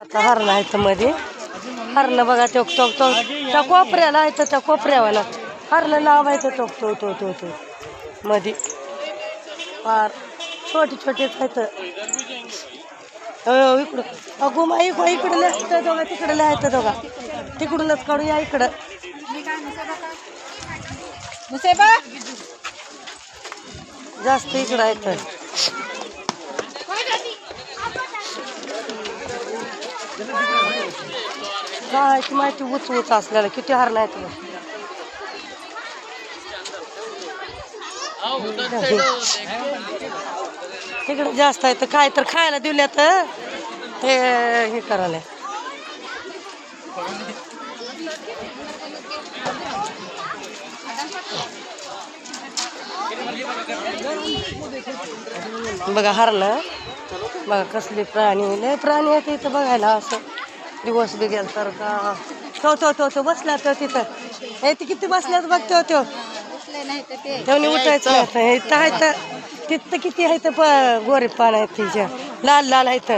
आता हरणं आहे तर मध्ये हरणं बघा तो त्या कोपऱ्याला आहे तर त्या कोपऱ्यावाला हरणं लावायचं तो मध्ये फार छोटे छोटेच आहेत. इकडं अगो मा इकडं लिहायचं दोघा तिकडं लिहायचं दोघा तिकडूनच काढूया इकडं जास्त इकडं आहेत. काय माहिती उच उच असलेला किती हार नाही तुला तिकडे जास्त आहे तर काय तर खायला दिल्या तर ते हे करायला बघा हरणं बघा कसले प्राणी लय प्राणी आहेत इथं बघायला असं दिवस बी गेल तर का तो बसला तो तिथं हे ती किती बसल्यात बघतो तो तेवढी उठायचं नाही इथं आहे तर तिथं किती आहे तर गोरे पान आहेत तिच्या लाल लाल आहेत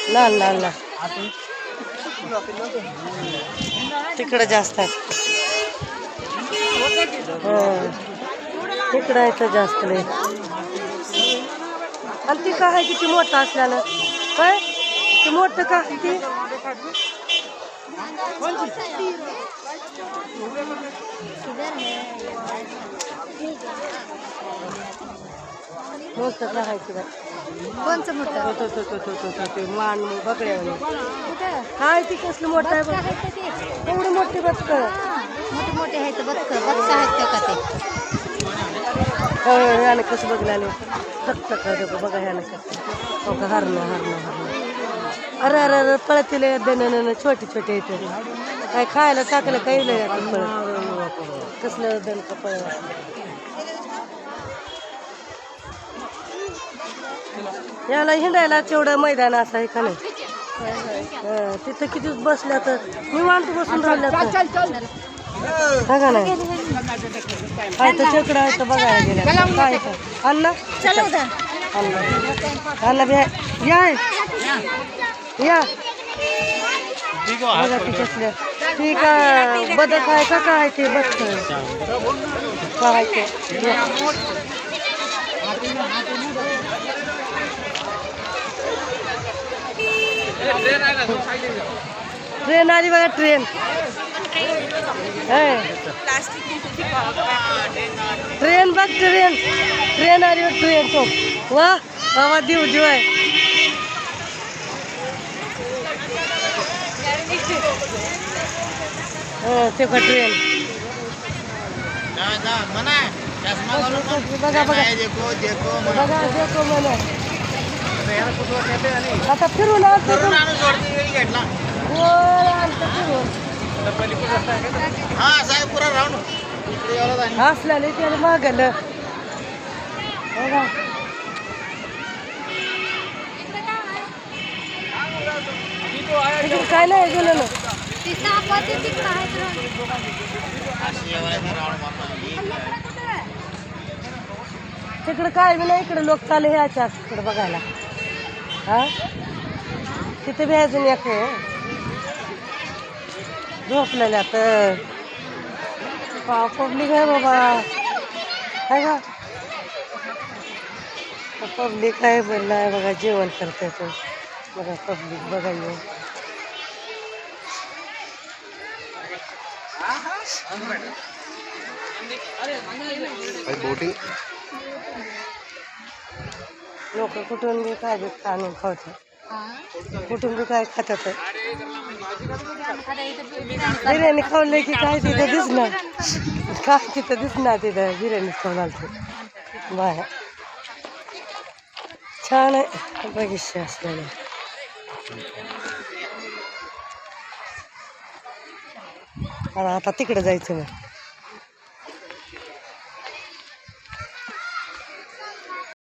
लाल लाल लाल तिकडं जास्त आहे तिकडं आहे तर जास्त नाही आणि ती काय किती मोठं असल्यानं काय ते मोठं का किती मोठं करायचं का कोणचं मोठं ते मान बकड्या काय ती कसलं मोठं आहे बघ एवढी मोठी बघ मोठे मोठे आहेत बक्स आहेत का ते ह्यानं कसं बघलं फक्त बघा ह्यानं कसं बघा हरणं अरे अरे अरे पळतील दन छोटे छोटे येते काय खायला टाकलं काही नाही आता पळत कसलं दन का पळ याला हिंडायला तेवढं मैदान असं आहे का नाही तिथं किती बसल्या तर निवांत बसून राहिल्या बघा नाही काय तर चकडं आहे तर बघायला गेल्या काय अण्णा अण्णा बी या बघा ती कसल्या ती का बदक आहे का काय ते बघत काय ते ट्रेन आली बघा ट्रेन ट्रेन बघ ट्रेन आली बघ ट्रेन तो वा बाबा देव जीव आहे ते का ट्रेन बघा बघा बघा देखो मला आता फिरून फिरून असल्याने त्याला मागलं बघा काय नाही गेलं ना तिकडं काय बी नाही इकडे लोक चालले ह्याच्या तिकडे बघायला हा तिथे बी अजून एक झोपलेल्या तर पब्लिक आहे बाबा आहे का पब्लिक आहे बोलला आहे बघा जेवण करते तो बघा पब्लिक बघायला बोटिंग लोक कुठून बी काय बी आणून खावतात कुठून बी काय खातात बिर्याणी खावलं की काय तिथं दिसणार काय तिथं दिसणार तिथं बिर्याणी खाऊन आलतो बाहेर छान आहे बघितलं असलेलं आता तिकडे जायचं मग